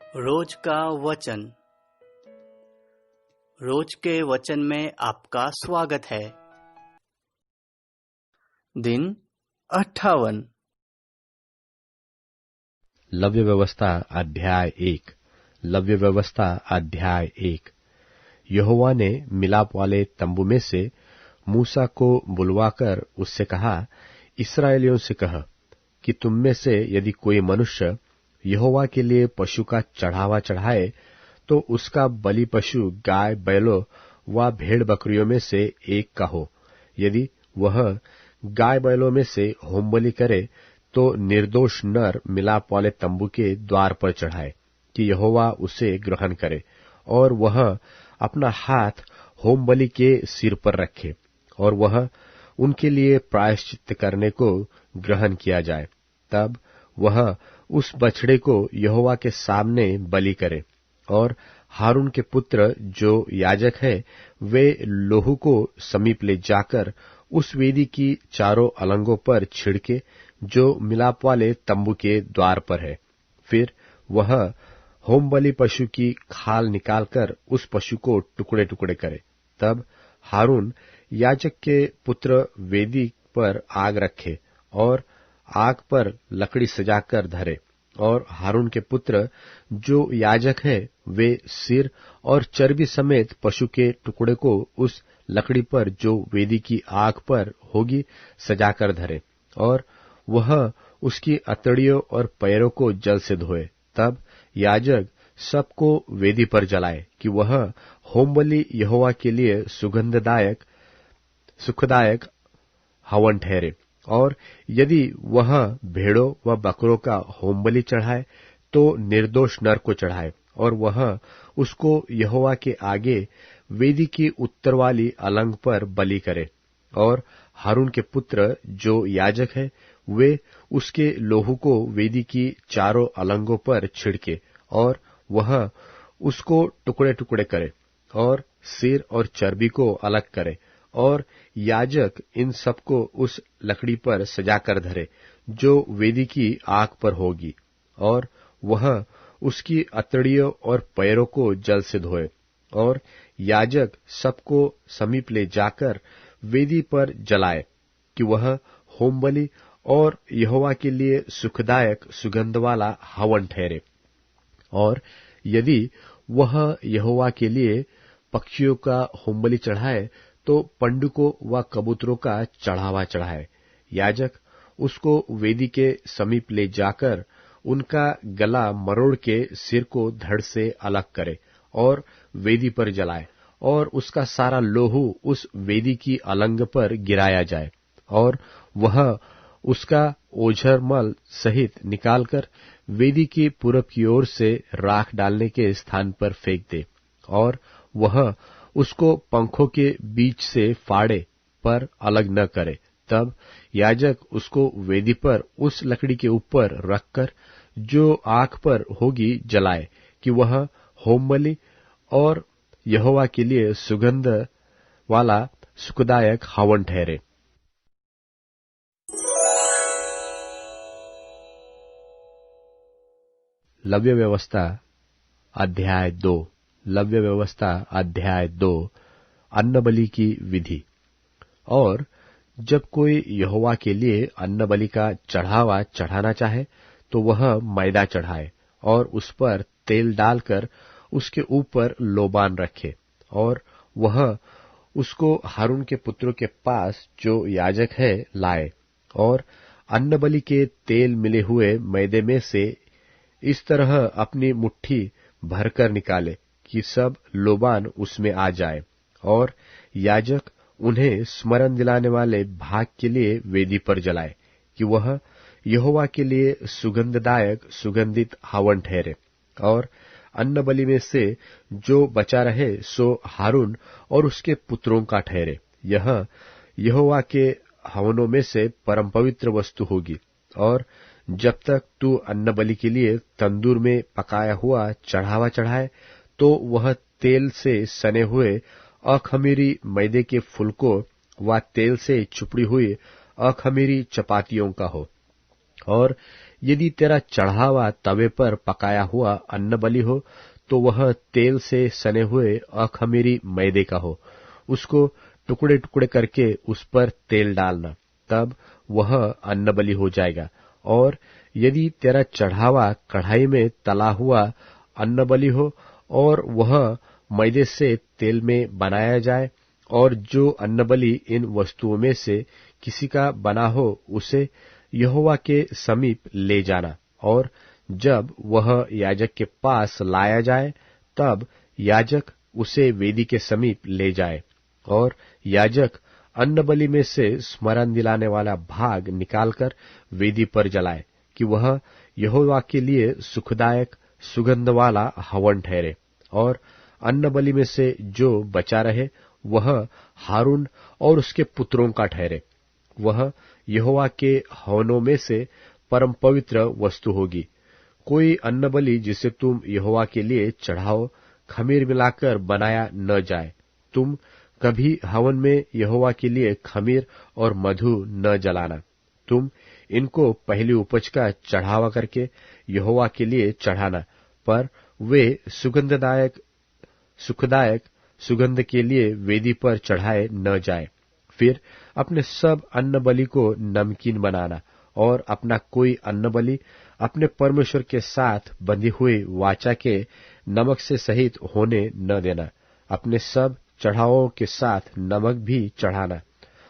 रोज का वचन। रोज के वचन में आपका स्वागत है। दिन 58। लव्य व्यवस्था अध्याय 1। लव्य व्यवस्था अध्याय 1। यहोवा ने मिलाप वाले तंबू में से मूसा को बुलवाकर उससे कहा, इस्राएलियों से कह कि तुम में से यदि कोई मनुष्य यहोवा के लिए पशु का चढ़ावा चढ़ाए, तो उसका बलि पशु गाय बैलों व भेड़ बकरियों में से एक का हो। यदि वह गाय बैलों में से होमबलि करे, तो निर्दोष नर मिलाप वाले तंबू के द्वार पर चढ़ाए कि यहोवा उसे ग्रहण करे, और वह अपना हाथ होमबलि के सिर पर रखे, और वह उनके लिए प्रायश्चित करने को ग्रहण किया जाए। तब वह उस बछड़े को यहोवा के सामने बलि करे, और हारून के पुत्र जो याजक है, वे लोहू को समीप ले जाकर उस वेदी की चारों अलंगों पर छिड़के जो मिलाप वाले तंबू के द्वार पर है। फिर वह होमबलि पशु की खाल निकालकर उस पशु को टुकड़े टुकड़े करे। तब हारून याजक के पुत्र वेदी पर आग रखे और आग पर लकड़ी सजाकर धरे, और हारून के पुत्र जो याजक है, वे सिर और चर्बी समेत पशु के टुकड़े को उस लकड़ी पर जो वेदी की आग पर होगी सजाकर धरे, और वह उसकी अतड़ियों और पैरों को जल से धोए। तब याजक सबको वेदी पर जलाए कि वह होमबलि यहोवा के लिए सुखदायक हवन ठहरे। और यदि वह भेड़ों व बकरों का होमबलि चढ़ाए, तो निर्दोष नर को चढ़ाए, और वह उसको यहोवा के आगे वेदी की उत्तर वाली अलंग पर बलि करे। और हारून के पुत्र जो याजक है, वे उसके लोहू को वेदी की चारों अलंगों पर छिड़के, और वह उसको टुकड़े टुकड़े करे, और सिर और चर्बी को अलग करे, और याजक इन सबको उस लकड़ी पर सजाकर धरे जो वेदी की आग पर होगी, और वह उसकी अतड़ियों और पैरों को जल से धोए। और याजक सबको समीप ले जाकर वेदी पर जलाए कि वह होमबलि और यहोवा के लिए सुखदायक सुगंध वाला हवन ठहरे। और यदि वह यहोवा के लिए पक्षियों का होमबलि चढ़ाए, तो पंडुकों व कबूतरों का चढ़ावा चढ़ाए। याजक उसको वेदी के समीप ले जाकर उनका गला मरोड़ के सिर को धड़ से अलग करे और वेदी पर जलाए, और उसका सारा लोहू उस वेदी की अलंग पर गिराया जाए, और वह उसका ओझर मल सहित निकालकर वेदी की पूरब की ओर से राख डालने के स्थान पर फेंक दे, और वह उसको पंखों के बीच से फाड़े पर अलग न करे। तब याजक उसको वेदी पर उस लकड़ी के ऊपर रखकर जो आग पर होगी जलाए कि वह होमबलि और यहोवा के लिए सुगंध वाला सुखदायक हवन ठहरे। लव्य व्यवस्था अध्याय 2। लव्य व्यवस्था अध्याय 2। अन्नबलि की विधि। और जब कोई यहोवा के लिए अन्नबलि का चढ़ावा चढ़ाना चाहे, तो वह मैदा चढ़ाए और उस पर तेल डालकर उसके ऊपर लोबान रखे, और वह उसको हारून के पुत्रों के पास जो याजक है लाए, और अन्नबलि के तेल मिले हुए मैदे में से इस तरह अपनी मुट्ठी भरकर निकाले कि सब लोबान उसमें आ जाए, और याजक उन्हें स्मरण दिलाने वाले भाग के लिए वेदी पर जलाए कि वह यहोवा के लिए सुगंधदायक सुगंधित हवन ठहरे। और अन्नबलि में से जो बचा रहे सो हारून और उसके पुत्रों का ठहरे। यह यहोवा के हवनों में से परम पवित्र वस्तु होगी। और जब तक तू अन्नबलि के लिए तंदूर में पकाया हुआ चढ़ावा चढ़ाए, तो वह तेल से सने हुए अखमीरी मैदे के फुलकों व तेल से चुपड़ी हुई अखमीरी चपातियों का हो। और यदि तेरा चढ़ावा तवे पर पकाया हुआ अन्न बलि हो तो वह तेल से सने हुए अखमीरी मैदे का हो। उसको टुकड़े टुकड़े करके उस पर तेल डालना, तब वह अन्न बलि हो जाएगा। और यदि तेरा चढ़ावा कढ़ाई में तला हुआ अन्न बलि हो और वह मैदे से तेल में बनाया जाए, और जो अन्न बलि इन वस्तुओं में से किसी का बना हो उसे यहोवा के समीप ले जाना, और जब वह याजक के पास लाया जाए तब याजक उसे वेदी के समीप ले जाए, और याजक अन्न बलि में से स्मरण दिलाने वाला भाग निकालकर वेदी पर जलाए कि वह यहोवा के लिए सुखदायक सुगंध वाला हवन ठहरे। और अन्न बलि में से जो बचा रहे वह हारून और उसके पुत्रों का ठहरे। वह यहोवा के हवनों में से परम पवित्र वस्तु होगी। कोई अन्न बलि जिसे तुम यहोवा के लिए चढ़ाओ खमीर मिलाकर बनाया न जाए। तुम कभी हवन में यहोवा के लिए खमीर और मधु न जलाना। तुम इनको पहली उपज का चढ़ावा करके यहोवा के लिए चढ़ाना, पर वे सुखदायक सुगंध के लिए वेदी पर चढ़ाए न जाए। फिर अपने सब अन्न बलि को नमकीन बनाना, और अपना कोई अन्न बलि अपने परमेश्वर के साथ बंधी हुई वाचा के नमक से सहित होने न देना। अपने सब चढ़ावों के साथ नमक भी चढ़ाना।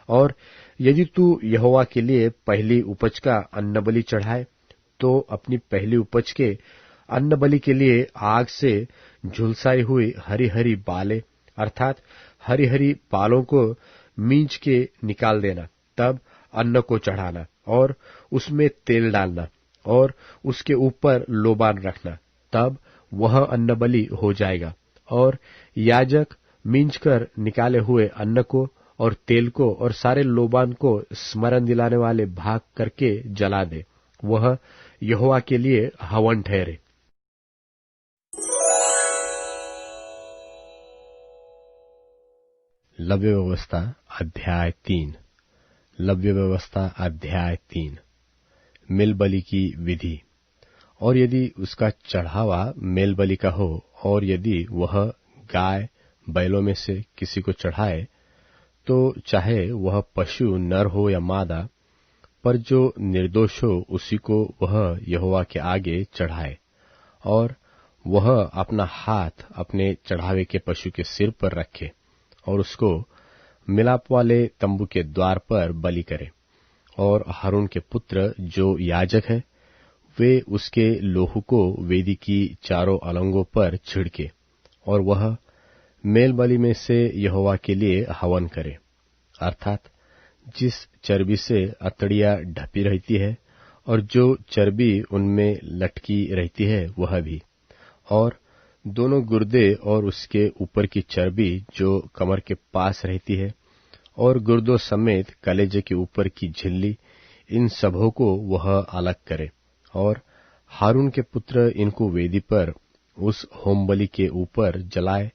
और यदि तू यहोवा के लिए पहली उपज का अन्न बलि चढ़ाए तो अपनी पहली उपज के अन्न बलि के लिए आग से झुलसाई हुई हरी हरी बालें अर्थात हरी हरी बालों को मींच के निकाल देना। तब अन्न को चढ़ाना और उसमें तेल डालना और उसके ऊपर लोबान रखना, तब वह अन्न बलि हो जाएगा। और याजक मींचकर निकाले हुए अन्न को और तेल को और सारे लोबान को स्मरण दिलाने वाले भाग करके जला दे, वह यहोवा के लिए हवन ठहरे। लव्य व्यवस्था अध्याय 3। लव्य व्यवस्था अध्याय 3। मेल बलि की विधि। और यदि उसका चढ़ावा मेल बलि का हो और यदि वह गाय बैलों में से किसी को चढ़ाए, तो चाहे वह पशु नर हो या मादा, पर जो निर्दोष हो उसी को वह यहोवा के आगे चढ़ाए। और वह अपना हाथ अपने चढ़ावे के पशु के सिर पर रखे और उसको मिलाप वाले तंबू के द्वार पर बलि करे। और हारून के पुत्र जो याजक है वे उसके लोहू को वेदी की चारों अलंगों पर छिड़के, और वह मेल बलि में से यहोवा के लिए हवन करे, अर्थात जिस चर्बी से अतड़ियां ढपी रहती है और जो चर्बी उनमें लटकी रहती है वह भी, और दोनों गुर्दे और उसके ऊपर की चर्बी जो कमर के पास रहती है, और गुर्दों समेत कलेजे के ऊपर की झिल्ली, इन सबों को वह अलग करे। और हारून के पुत्र इनको वेदी पर उस होम बलि के ऊपर जलाए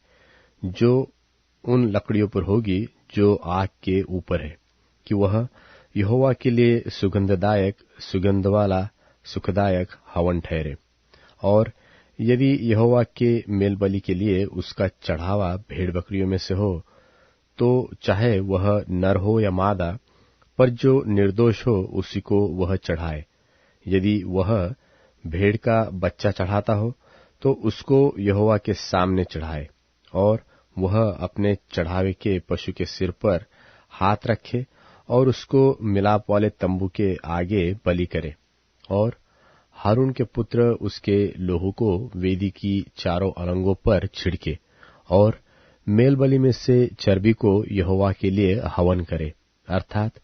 जो उन लकड़ियों पर होगी जो आग के ऊपर है, कि वह यहोवा के लिए सुगंधदायक सुगंध वाला सुखदायक हवन ठहरे। और यदि यहोवा के मेल बलि के लिए उसका चढ़ावा भेड़ बकरियों में से हो, तो चाहे वह नर हो या मादा, पर जो निर्दोष हो उसी को वह चढ़ाए। यदि वह भेड़ का बच्चा चढ़ाता हो तो उसको यहोवा के सामने चढ़ाए, और वह अपने चढ़ावे के पशु के सिर पर हाथ रखे और उसको मिलाप वाले तंबू के आगे बलि करे। और हारून के पुत्र उसके लोहू को वेदी की चारों अलंगों पर छिड़के और मेल बलि में से चर्बी को यहोवा के लिए हवन करे, अर्थात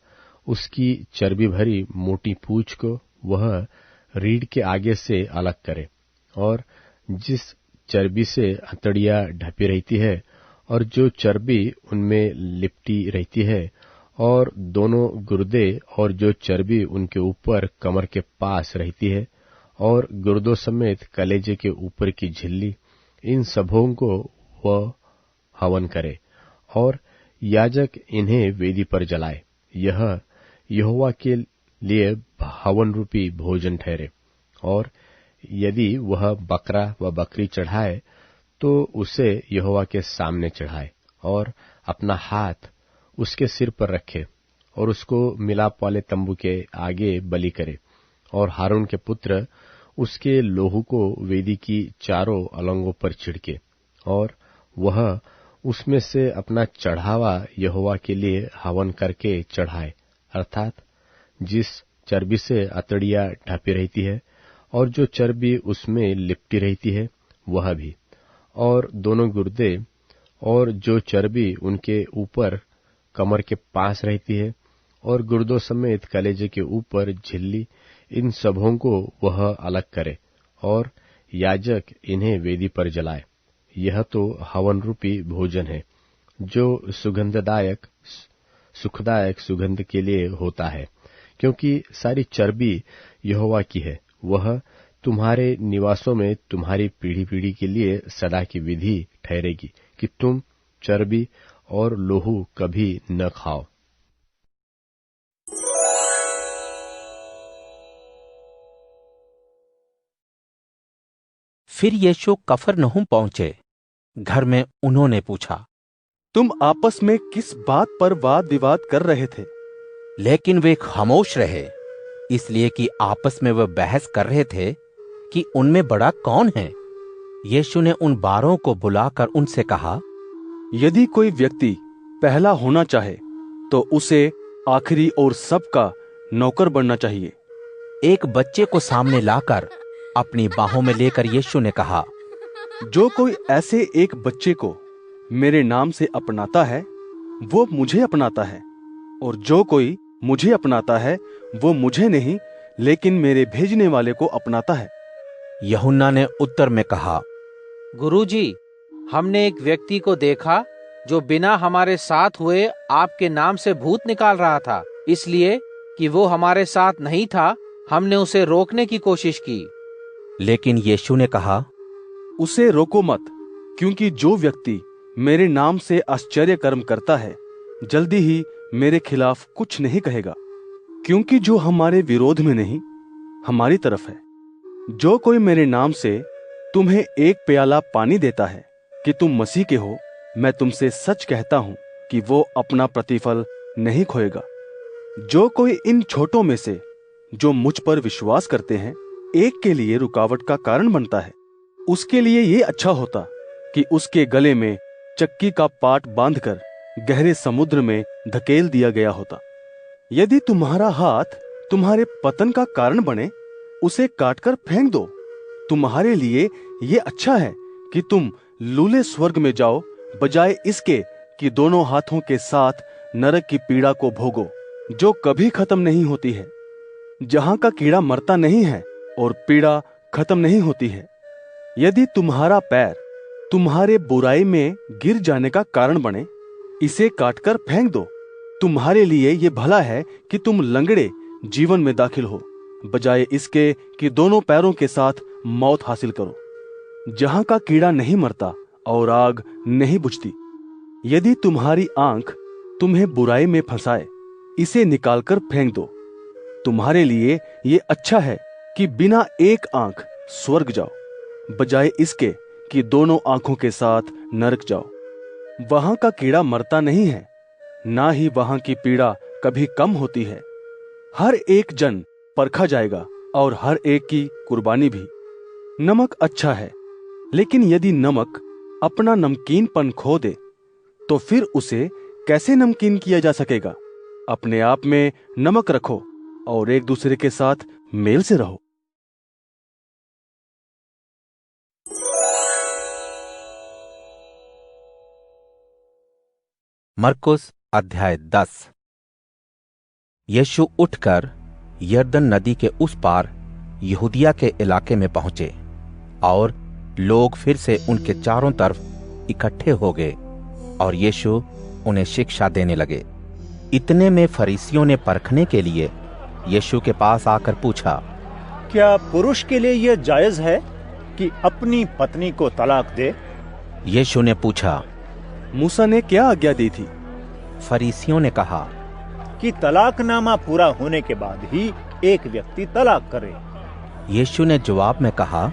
उसकी चर्बी भरी मोटी पूंछ को वह रीढ़ के आगे से अलग करे। और जिस चर्बी से हथड़ियां ढपी रहती है और जो चर्बी उनमें लिपटी रहती है, और दोनों गुर्दे और जो चर्बी उनके ऊपर कमर के पास रहती है, और गुर्दों समेत कलेजे के ऊपर की झिल्ली, इन सबों को वह हवन करे और याजक इन्हें वेदी पर जलाए। यह यहोवा के लिए हवन रूपी भोजन ठहरे। और यदि वह बकरा व बकरी चढ़ाए तो उसे यहोवा के सामने चढ़ाए और अपना हाथ उसके सिर पर रखे और उसको मिलाप वाले तंबू के आगे बलि करे, और हारून के पुत्र उसके लोहू को वेदी की चारों अलंगों पर छिड़के, और वह उसमें से अपना चढ़ावा यहोवा के लिए हवन करके चढ़ाए, अर्थात जिस चर्बी से अतड़ियां ढपी रहती है और जो चर्बी उसमें लिपटी रहती है वह भी, और दोनों गुर्दे और जो चर्बी उनके ऊपर कमर के पास रहती है, और गुर्दों समेत कलेजे के ऊपर झिल्ली, इन सबों को वह अलग करे और याजक इन्हें वेदी पर जलाए। यह तो हवन रूपी भोजन है जो सुखदायक सुगंध के लिए होता है, क्योंकि सारी चर्बी यहोवा की है। वह तुम्हारे निवासों में तुम्हारी पीढ़ी पीढ़ी के लिए सदा की विधि ठहरेगी कि तुम चर्बी और लोहू कभी न खाओ। फिर यीशु कफरनहूम पहुंचे। घर में उन्होंने पूछा, तुम आपस में किस बात पर वाद विवाद कर रहे थे? लेकिन वे खामोश रहे, इसलिए कि आपस में वे बहस कर रहे थे कि उनमें बड़ा कौन है। यीशु ने उन 12 को बुलाकर उनसे कहा, यदि कोई व्यक्ति पहला होना चाहे तो उसे आखिरी और सबका नौकर बनना चाहिए। एक बच्चे को सामने लाकर अपनी बाहों में लेकर यीशु ने कहा, जो कोई ऐसे एक बच्चे को मेरे नाम से अपनाता है वो मुझे अपनाता है, और जो कोई मुझे अपनाता है वो मुझे नहीं लेकिन मेरे भेजने वाले को अपनाता है। यूहन्ना ने उत्तर में कहा, गुरुजी, हमने एक व्यक्ति को देखा जो बिना हमारे साथ हुए आपके नाम से भूत निकाल रहा था। इसलिए कि वो हमारे साथ नहीं था, हमने उसे रोकने की कोशिश की। लेकिन यीशु ने कहा, उसे रोको मत, क्योंकि जो व्यक्ति मेरे नाम से आश्चर्य कर्म करता है जल्दी ही मेरे खिलाफ कुछ नहीं कहेगा, क्योंकि जो हमारे विरोध में नहीं हमारी तरफ है। जो कोई मेरे नाम से तुम्हें एक प्याला पानी देता है कि तुम मसीह के हो, मैं तुमसे सच कहता हूं कि वो अपना प्रतिफल नहीं खोएगा। जो कोई इन छोटों में से जो मुझ पर विश्वास करते हैं एक के लिए रुकावट का कारण बनता है, उसके लिए ये अच्छा होता कि उसके गले में चक्की का पाट बांधकर गहरे समुद्र में धकेल दिया गया होता। यदि तुम्हारा हाथ तुम्हारे पतन का कारण बने, उसे काटकर फेंक दो। तुम्हारे लिए ये अच्छा है कि तुम लूले स्वर्ग में जाओ, बजाय इसके कि दोनों हाथों के साथ नरक की पीड़ा को भोगो, जो कभी खत्म नहीं होती है, जहां का कीड़ा मरता नहीं है और पीड़ा खत्म नहीं होती है। यदि तुम्हारा पैर तुम्हारे बुराई में गिर जाने का कारण बने, इसे काटकर फेंक दो। तुम्हारे लिए ये भला है कि तुम लंगड़े जीवन में दाखिल हो, बजाय इसके कि दोनों पैरों के साथ मौत हासिल करो, जहां का कीड़ा नहीं मरता और आग नहीं बुझती। यदि तुम्हारी आंख तुम्हें बुराई में फंसाए, इसे निकालकर फेंक दो। तुम्हारे लिए ये अच्छा है कि बिना एक आंख स्वर्ग जाओ, बजाय इसके कि दोनों आंखों के साथ नरक जाओ। वहां का कीड़ा मरता नहीं है, ना ही वहां की पीड़ा कभी कम होती है। हर एक जन परखा जाएगा और हर एक की कुर्बानी भी। नमक अच्छा है, लेकिन यदि नमक अपना नमकीनपन खो दे तो फिर उसे कैसे नमकीन किया जा सकेगा। अपने आप में नमक रखो और एक दूसरे के साथ मेल से रहो। मरकुस अध्याय 10। यीशु उठकर यरदन नदी के उस पार यहूदिया के इलाके में पहुंचे और लोग फिर से उनके चारों तरफ इकट्ठे हो गए और यीशु उन्हें शिक्षा देने लगे। इतने में फरीसियों ने परखने के लिए यीशु के पास आकर पूछा, क्या पुरुष के लिए यह जायज है कि अपनी पत्नी को तलाक दे? यीशु ने पूछा, मूसा ने क्या आज्ञा दी थी? फरीसियों ने कहा कि तलाकनामा पूरा होने के बाद ही एक व्यक्ति तलाक करे। यीशु ने जवाब में कहा,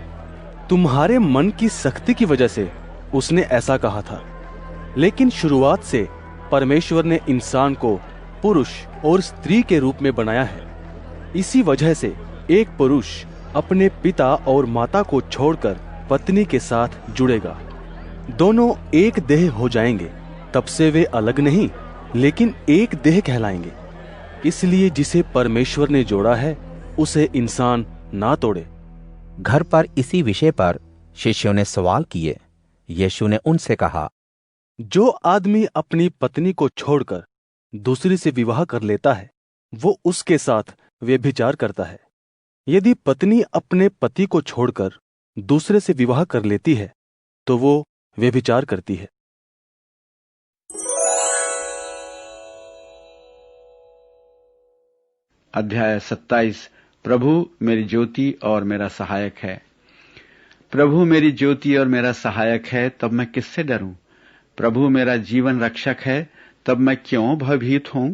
तुम्हारे मन की सख्ती की वजह से उसने ऐसा कहा था, लेकिन शुरुआत से परमेश्वर ने इंसान को पुरुष और स्त्री के रूप में बनाया है। इसी वजह से एक पुरुष अपने पिता और माता को छोड़कर पत्नी के साथ जुड़ेगा, दोनों एक देह हो जाएंगे। तब से वे अलग नहीं लेकिन एक देह कहलाएंगे। इसलिए जिसे परमेश्वर ने जोड़ा है उसे इंसान ना तोड़े। घर पर इसी विषय पर शिष्यों ने सवाल किए। यीशु ने उनसे कहा, जो आदमी अपनी पत्नी को छोड़कर दूसरी से विवाह कर लेता है वो उसके साथ व्यभिचार करता है। यदि पत्नी अपने पति को छोड़कर दूसरे से विवाह कर लेती है तो वो व्यभिचार करती है। अध्याय 27। प्रभु मेरी ज्योति और मेरा सहायक है। प्रभु मेरी ज्योति और मेरा सहायक है, तब मैं किससे डरूं? प्रभु मेरा जीवन रक्षक है, तब मैं क्यों भयभीत हूं?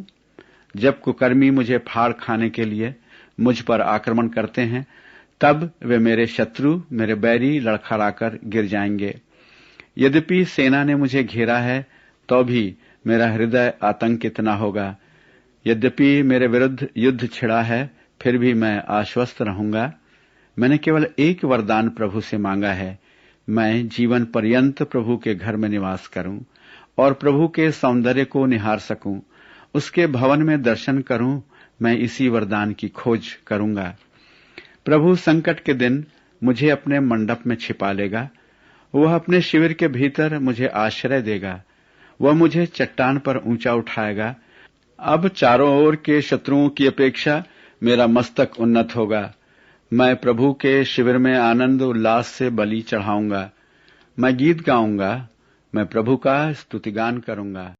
जब कुकर्मी मुझे फाड़ खाने के लिए मुझ पर आक्रमण करते हैं, तब वे मेरे शत्रु, मेरे बैरी लड़खड़ाकर गिर जाएंगे। यद्यपि सेना ने मुझे घेरा है, तो भी मेरा हृदय आतंकित न होगा। यद्यपि मेरे विरुद्ध युद्ध छिड़ा है, फिर भी मैं आश्वस्त रहूंगा। मैंने केवल एक वरदान प्रभु से मांगा है, मैं जीवन पर्यंत प्रभु के घर में निवास करूं और प्रभु के सौंदर्य को निहार सकूं, उसके भवन में दर्शन करूं। मैं इसी वरदान की खोज करूंगा। प्रभु संकट के दिन मुझे अपने मंडप में छिपा लेगा। वह अपने शिविर के भीतर मुझे आश्रय देगा। वह मुझे चट्टान पर ऊंचा उठाएगा। अब चारों ओर के शत्रुओं की अपेक्षा मेरा मस्तक उन्नत होगा। मैं प्रभु के शिविर में आनंद उल्लास से बलि चढ़ाऊंगा। मैं गीत गाऊंगा, मैं प्रभु का स्तुतिगान करूंगा।